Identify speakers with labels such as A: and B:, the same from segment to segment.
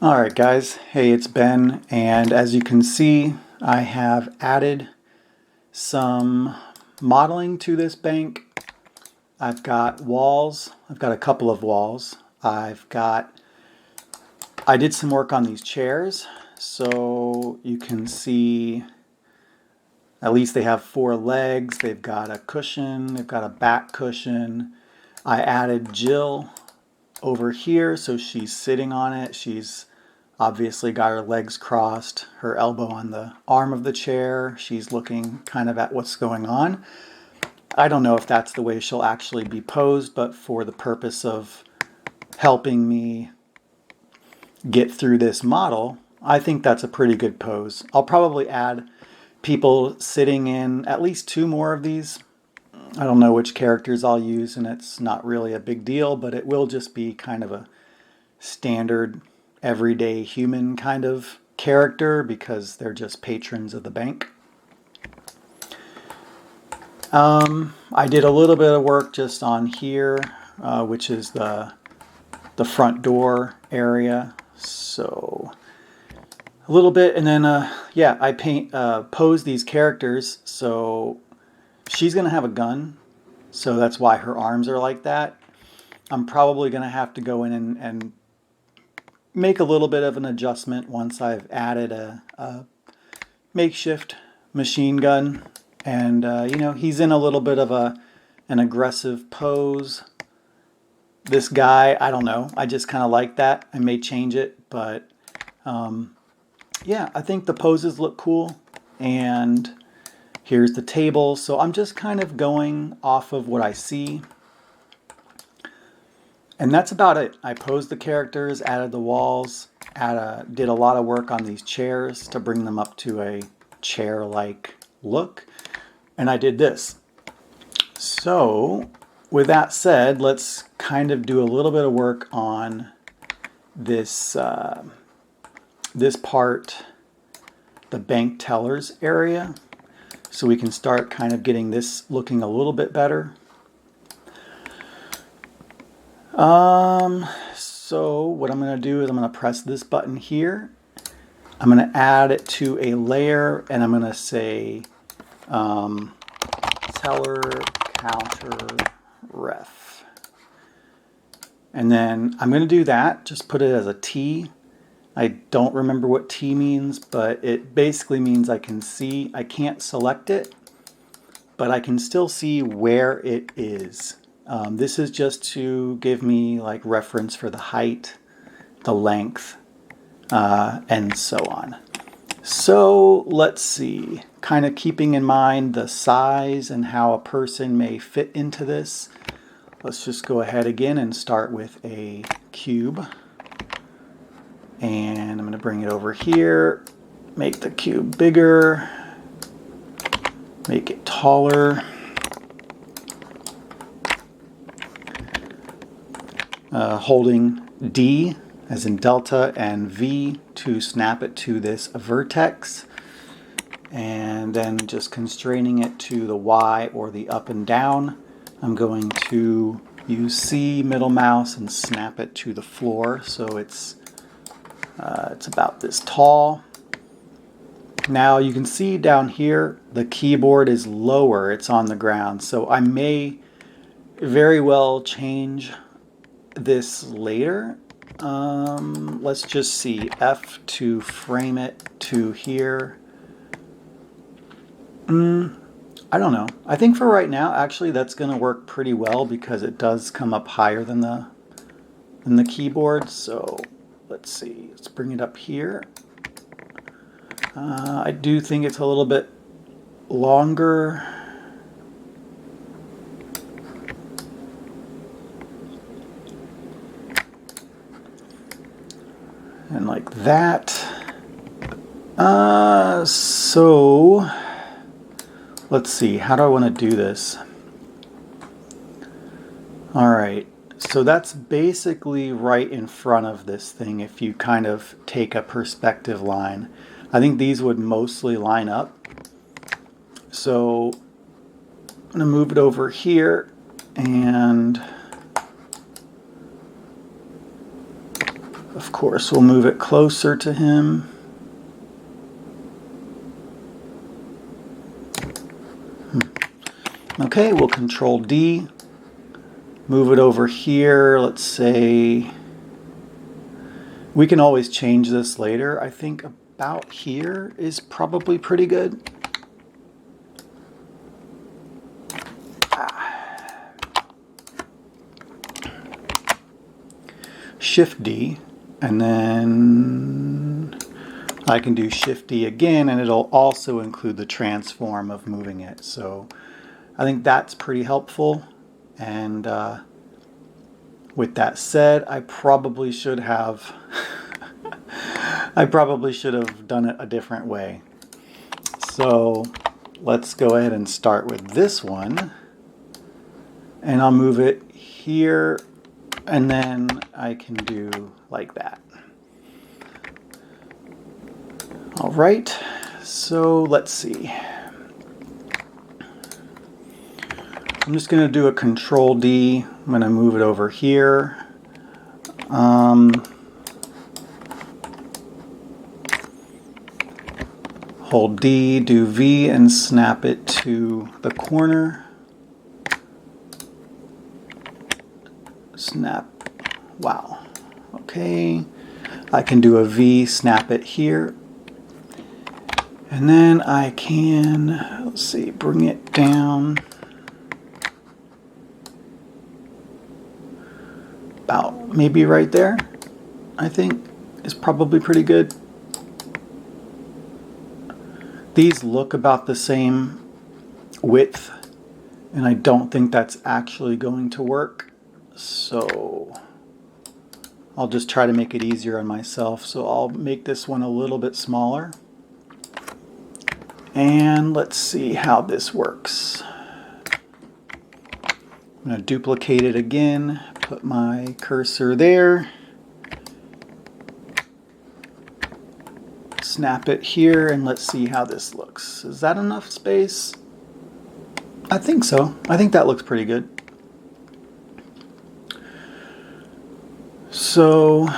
A: All right, guys. Hey, it's Ben, and as you can see, I have added some modeling to this bank. I've got walls. I've got a couple of walls. I did some work on these chairs, so you can see at least they have four legs. They've got a cushion. They've got a back cushion. I added Jill over here, so she's sitting on it. She's obviously got her legs crossed, her elbow on the arm of the chair. She's looking kind of at what's going on. I don't know if that's the way she'll actually be posed, but for the purpose of helping me get through this model, I think that's a pretty good pose. I'll probably add people sitting in at least two more of these. I don't know which characters I'll use, and it's not really a big deal, but it will just be kind of a standard everyday human kind of character because they're just patrons of the bank. I did a little bit of work just on here, which is the front door area. So a little bit, and then yeah, I pose these characters. So she's gonna have a gun, so that's why her arms are like that. I'm probably gonna have to go in and make a little bit of an adjustment once I've added a makeshift machine gun. And, you know, he's in a little bit of an aggressive pose. This guy, I don't know. I just kind of like that. I may change it, but yeah, I think the poses look cool. And here's the table. So I'm just kind of going off of what I see. And that's about it. I posed the characters, added the walls, did a lot of work on these chairs to bring them up to a chair-like look. And I did this. So with that said, let's kind of do a little bit of work on this, this part, the bank tellers area. So we can start kind of getting this looking a little bit better. So what I'm going to do is I'm going to press this button here. I'm going to add it to a layer, and I'm going to say teller counter ref. And then I'm going to do that, just put it as a T. I don't remember what T means, but it basically means I can see, I can't select it, but I can still see where it is. This is just to give me like reference for the height, the length, and so on. So let's see, kind of keeping in mind the size and how a person may fit into this. Let's just go ahead again and start with a cube. And I'm going to bring it over here, make the cube bigger, make it taller. Holding D as in delta and V to snap it to this vertex, and then just constraining it to the Y or the up and down. I'm going to use C middle mouse and snap it to the floor so it's about this tall. Now you can see down here the keyboard is lower, it's on the ground, so I may very well change this later. Let's just see, F to frame it to here. I don't know. I think for right now, actually, that's going to work pretty well because it does come up higher than the keyboard. So let's see. Let's bring it up here. I do think it's a little bit longer. And like that. So let's see, how do I want to do this? All right, so that's basically right in front of this thing if you kind of take a perspective line. I think these would mostly line up. So I'm going to move it over here, and of course, we'll move it closer to him. Okay, we'll Control D, move it over here. Let's say, we can always change this later. I think about here is probably pretty good. Shift D, and then I can do Shift D again, and it'll also include the transform of moving it. So I think that's pretty helpful. And with that said, I probably should have done it a different way. So let's go ahead and start with this one, and I'll move it here, and then I can do like that. All right, so let's see. I'm just going to do a Control D. I'm going to move it over here. Hold D, do V, and snap it to the corner. Snap. Wow. Okay. I can do a V, snap it here. And then I can, let's see, bring it down about maybe right there, I think is probably pretty good. These look about the same width, and I don't think that's actually going to work. So I'll just try to make it easier on myself. So I'll make this one a little bit smaller. And let's see how this works. I'm going to duplicate it again, put my cursor there, snap it here, and let's see how this looks. Is that enough space? I think so. I think that looks pretty good. So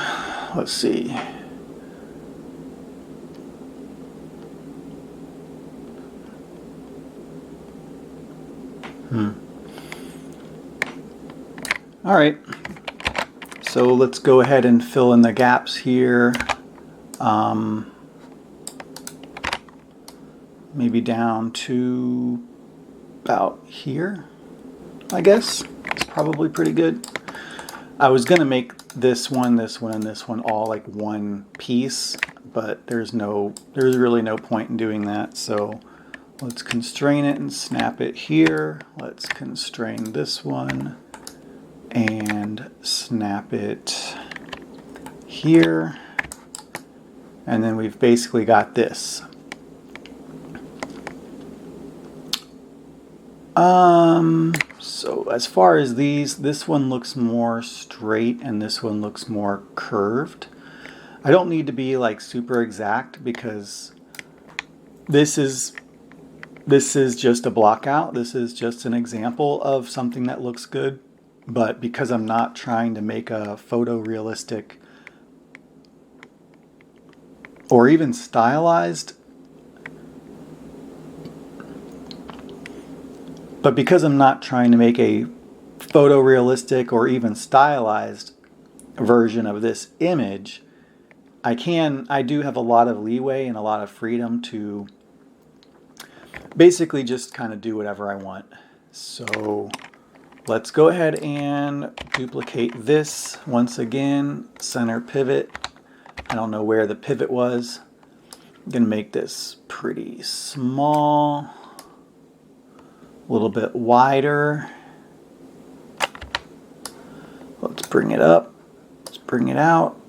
A: let's see. All right, so let's go ahead and fill in the gaps here. Maybe down to about here, I guess. It's probably pretty good. I was gonna make this one, and this one all like one piece, but there's really no point in doing that. So let's constrain it and snap it here. Let's constrain this one and snap it here. And then we've basically got this. So as far as these, this one looks more straight and this one looks more curved. I don't need to be like super exact because this is just a block out. This is just an example of something that looks good. But because I'm not trying to make a photorealistic or even stylized, but because I'm not trying to make a photorealistic or even stylized version of this image, I do have a lot of leeway and a lot of freedom to basically just kind of do whatever I want. So let's go ahead and duplicate this once again, center pivot. I don't know where the pivot was. I'm gonna make this pretty small, a little bit wider. Let's bring it up, let's bring it out.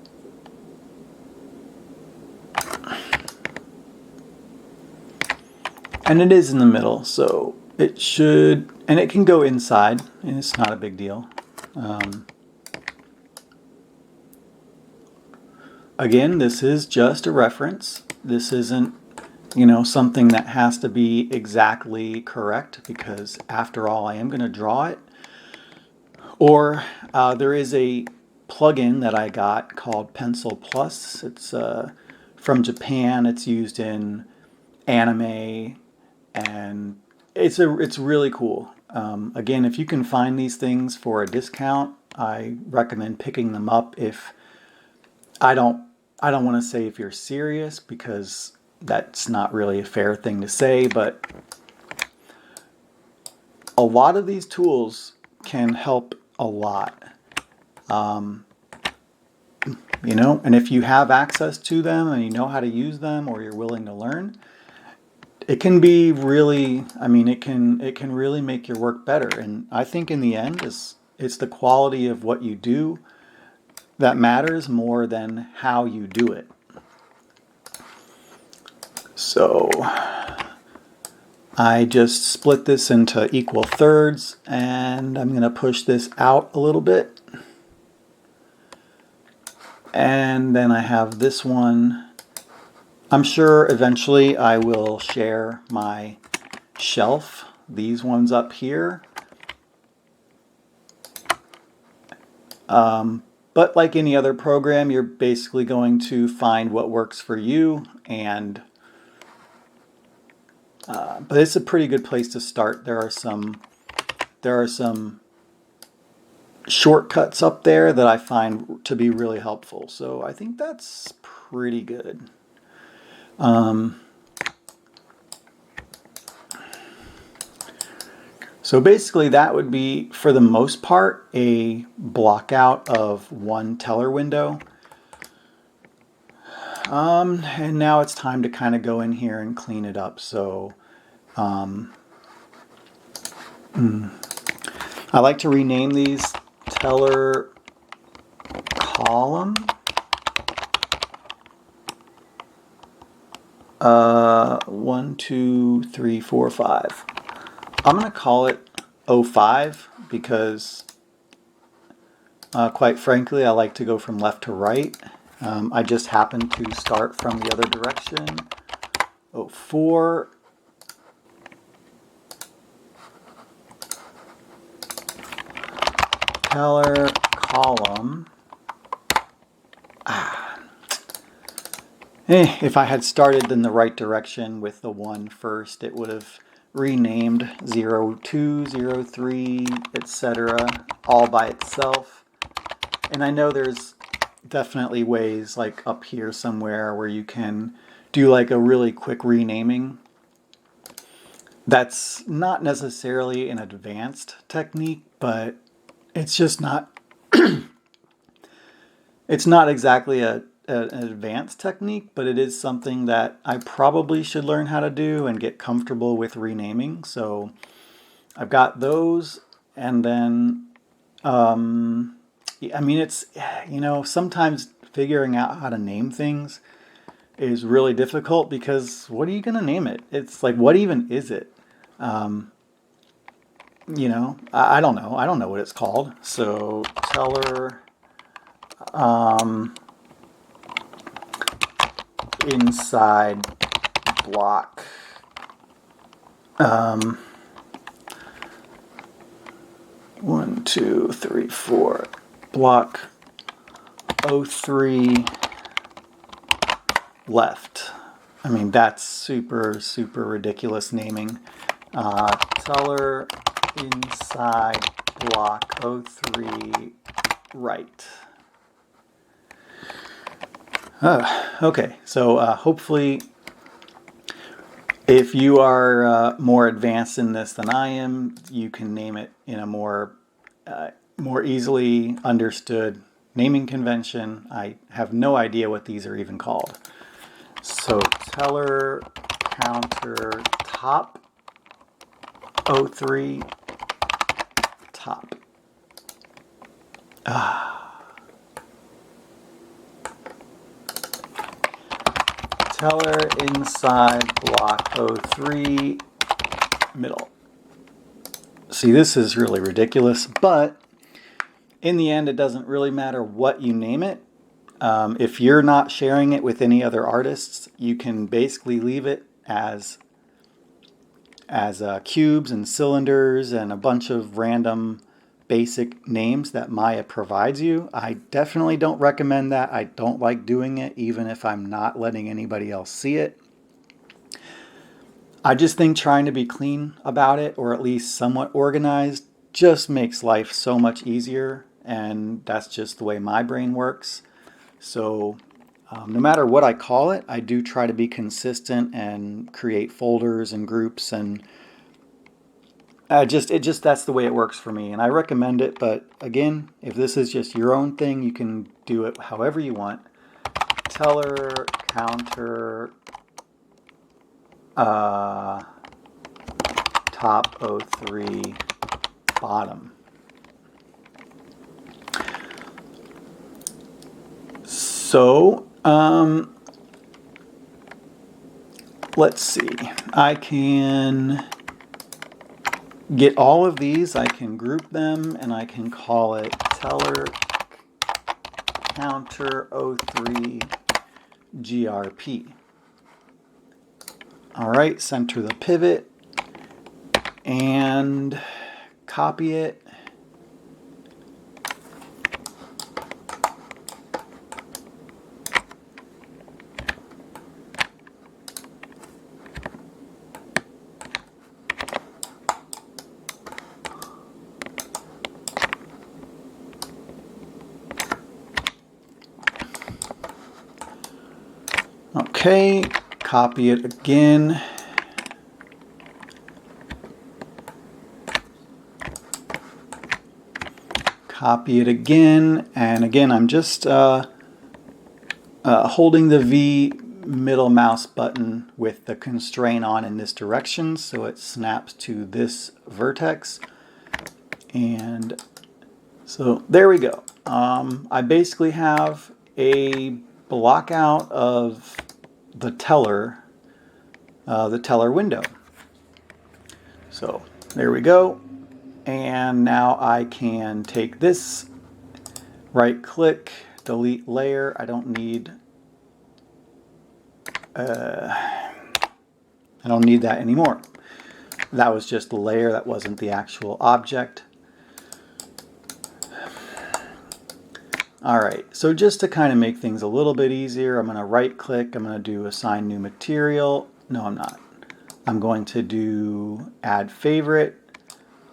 A: And it is in the middle, so it should, and it can go inside, and it's not a big deal. Again, this is just a reference. This isn't, something that has to be exactly correct, because after all, I am going to draw it. Or there is a plugin that I got called Pencil Plus. It's from Japan. It's used in anime, and it's really cool. Again, if you can find these things for a discount, I recommend picking them up. If I don't want to say if you're serious, because that's not really a fair thing to say, but a lot of these tools can help a lot. You know, and if you have access to them and you know how to use them, or you're willing to learn, it can be really, I mean, it can really make your work better. And I think in the end, it's the quality of what you do that matters more than how you do it. So I just split this into equal thirds, and I'm going to push this out a little bit. And then I have this one. I'm sure eventually I will share my shelf, these ones up here. But like any other program, you're basically going to find what works for you, and but it's a pretty good place to start. There are some shortcuts up there that I find to be really helpful. So I think that's pretty good. So basically that would be, for the most part, a block out of one teller window. And now it's time to kind of go in here and clean it up. So I like to rename these teller column. 1, 2, 3, 4, 5. I'm going to call it 05 because, quite frankly, I like to go from left to right. I just happen to start from the other direction. 04. Teller column. If I had started in the right direction with the 1 first, it would have renamed 02, 03, etc. all by itself. And I know there's definitely ways like up here somewhere where you can do like a really quick renaming. That's not necessarily an advanced technique, but it's just not it's not exactly an advanced technique, but it is something that I probably should learn how to do and get comfortable with renaming. So I've got those, and then I mean, it's, you know, sometimes figuring out how to name things is really difficult, because what are you going to name it? It's like, what even is it? You know, I don't know. I don't know what it's called. So teller inside block. 1, 2, 3, 4. Block 03 left. I mean, that's super, super ridiculous naming. Teller inside block 03 right. Okay, so hopefully, if you are more advanced in this than I am, you can name it in a more easily understood naming convention. I have no idea what these are even called. So teller counter top 03 top. Teller inside block 03 middle. See, this is really ridiculous, but in the end, it doesn't really matter what you name it. If you're not sharing it with any other artists, you can basically leave it as cubes and cylinders and a bunch of random basic names that Maya provides you. I definitely don't recommend that. I don't like doing it, even if I'm not letting anybody else see it. I just think trying to be clean about it, or at least somewhat organized, just makes life so much easier, and that's just the way my brain works. So no matter what I call it, I do try to be consistent and create folders and groups, and that's the way it works for me, and I recommend it. But again, if this is just your own thing, you can do it however you want. Teller, counter, top 03, bottom. So let's see. I can get all of these. I can group them, and I can call it teller counter 03 GRP. All right, center the pivot and copy it. Okay, copy it again. Copy it again, and again, I'm just holding the V middle mouse button with the constraint on in this direction, so it snaps to this vertex. And so there we go. I basically have a block out of the teller window. So there we go. And now I can take this, right click, delete layer. I don't need that anymore. That was just the layer, that wasn't the actual object. All right, so just to kind of make things a little bit easier, I'm going to right click, I'm going to do assign new material. No, I'm not. I'm going to do add favorite,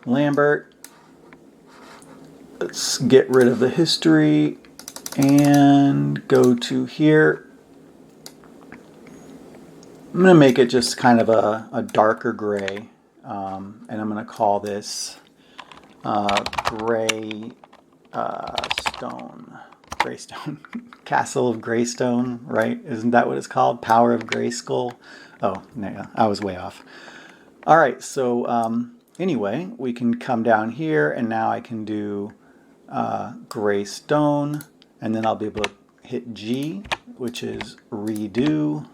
A: Lambert. Let's get rid of the history and go to here. I'm going to make it just kind of a darker gray, and I'm going to call this Greystone, Castle of Greystone, right? Isn't that what it's called? Power of Grayskull. Oh, no, I was way off. All right, so anyway, we can come down here, and now I can do Greystone, and then I'll be able to hit G, which is redo.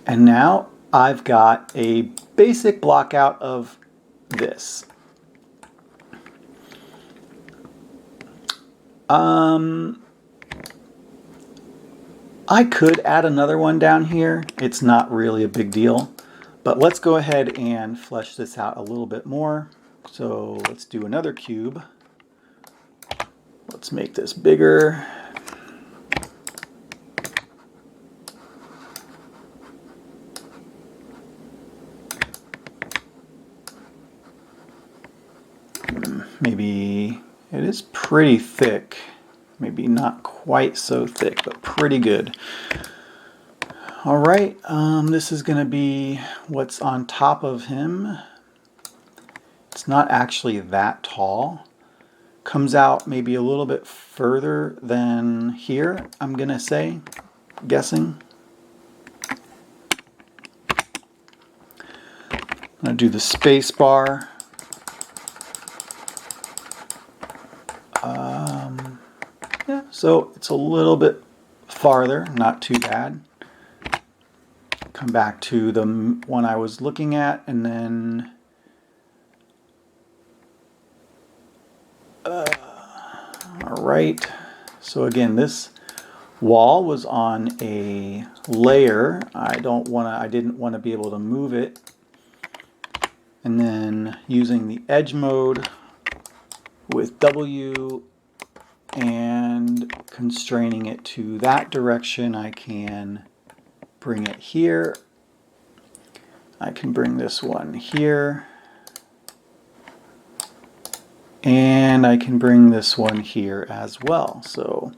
A: And now I've got a basic block out of this. I could add another one down here. It's not really a big deal, but let's go ahead and flesh this out a little bit more. So let's do another cube. Let's make this bigger. Maybe it is pretty thick. Maybe not quite so thick, but pretty good. All right, this is going to be what's on top of him. It's not actually that tall. Comes out maybe a little bit further than here, I'm going to say, guessing. I'm going to do the space bar. Yeah, so it's a little bit farther, not too bad. Come back to the one I was looking at, and then all right. So again, this wall was on a layer. I didn't want to be able to move it. and then using the edge mode with W and constraining it to that direction, I can bring it here. I can bring this one here. And I can bring this one here as well. So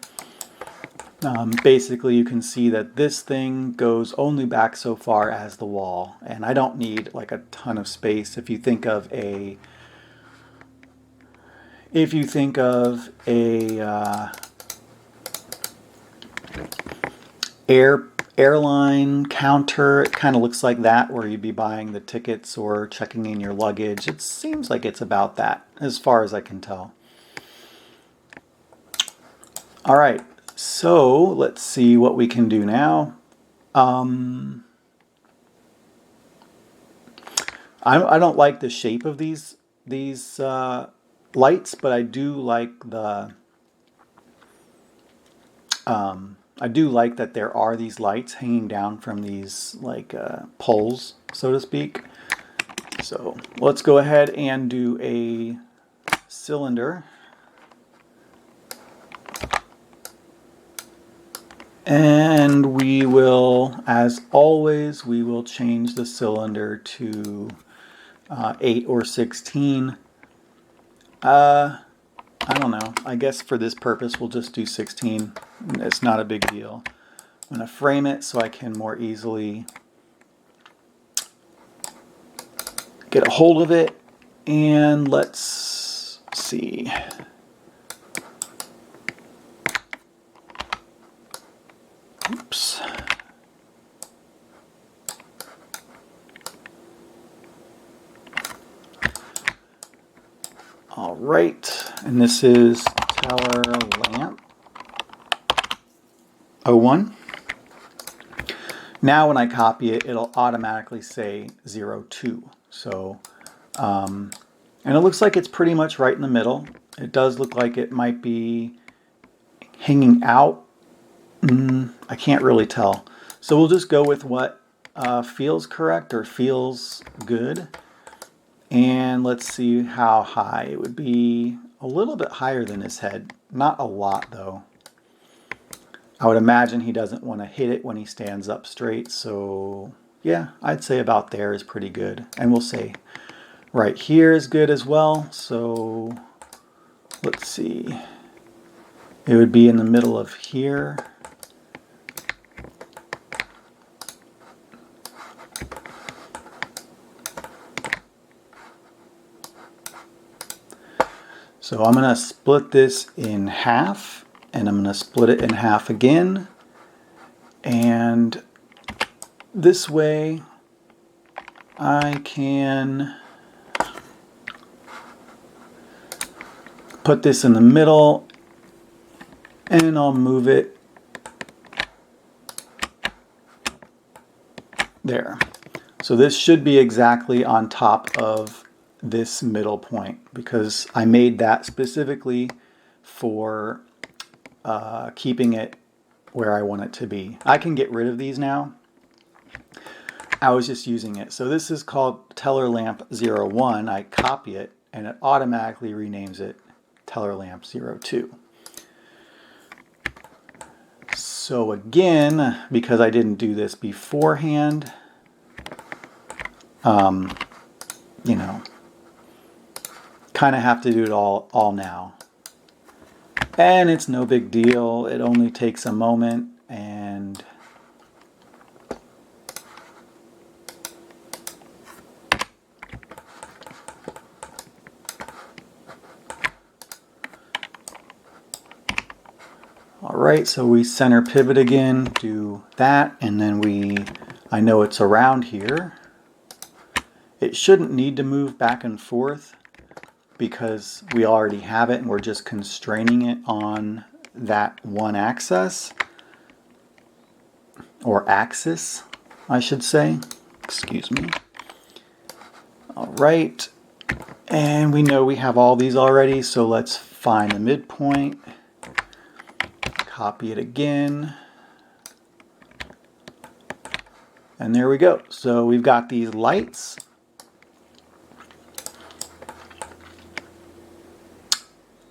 A: basically you can see that this thing goes only back so far as the wall, and I don't need like a ton of space. If you think of a airline counter, it kind of looks like that, where you'd be buying the tickets or checking in your luggage. It seems like it's about that as far as I can tell. All right, so let's see what we can do now. I don't like the shape of these lights, but I do like the I do like that there are these lights hanging down from these like poles, so to speak. So let's go ahead and do a cylinder. And we will, as always, we will change the cylinder to 8 or 16. I don't know. I guess for this purpose we'll just do 16. It's not a big deal. I'm going to frame it so I can more easily get a hold of it. And let's see. Oops. All right, and this is Teller Lamp 01. Now when I copy it, it'll automatically say 02. So, and it looks like it's pretty much right in the middle. It does look like it might be hanging out. I can't really tell. So we'll just go with what feels correct or feels good. And let's see how high. It would be a little bit higher than his head. Not a lot though. I would imagine he doesn't want to hit it when he stands up straight. So yeah, I'd say about there is pretty good. And we'll say right here is good as well. So let's see. It would be in the middle of here. So I'm going to split this in half, and I'm going to split it in half again. And this way I can put this in the middle, and I'll move it there. So this should be exactly on top of this middle point, because I made that specifically for keeping it where I want it to be. I can get rid of these now. I was just using it. So this is called Teller Lamp 01. I copy it and it automatically renames it Teller Lamp 02. So again, because I didn't do this beforehand, you know, kind of have to do it all now. And it's no big deal. It only takes a moment, and all right, so we center pivot again, do that, and then I know it's around here. It shouldn't need to move back and forth because we already have it and we're just constraining it on that one axis, or axis, I should say. Excuse me. All right, and we know we have all these already, so let's find the midpoint, copy it again, and there we go. So we've got these lights.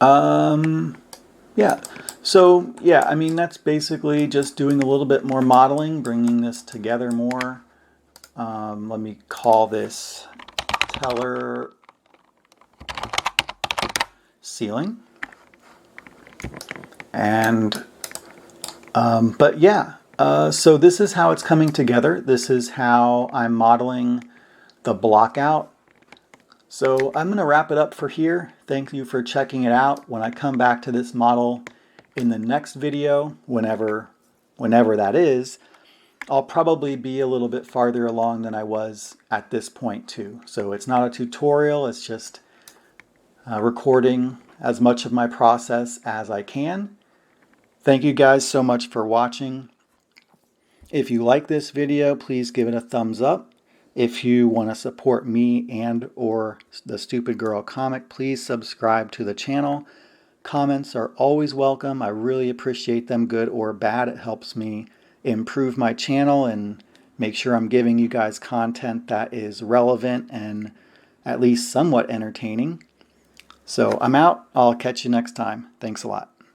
A: Yeah. So, yeah, I mean, that's basically just doing a little bit more modeling, bringing this together more. Let me call this Teller ceiling. And, but yeah, so this is how it's coming together. This is how I'm modeling the block out. So I'm going to wrap it up for here. Thank you for checking it out. When I come back to this model in the next video, whenever that is, I'll probably be a little bit farther along than I was at this point too. So it's not a tutorial, it's just recording as much of my process as I can. Thank you guys so much for watching. If you like this video, please give it a thumbs up. If you want to support me and or the Stupid Girl Comic, please subscribe to the channel. Comments are always welcome. I really appreciate them, good or bad. It helps me improve my channel and make sure I'm giving you guys content that is relevant and at least somewhat entertaining. So I'm out. I'll catch you next time. Thanks a lot.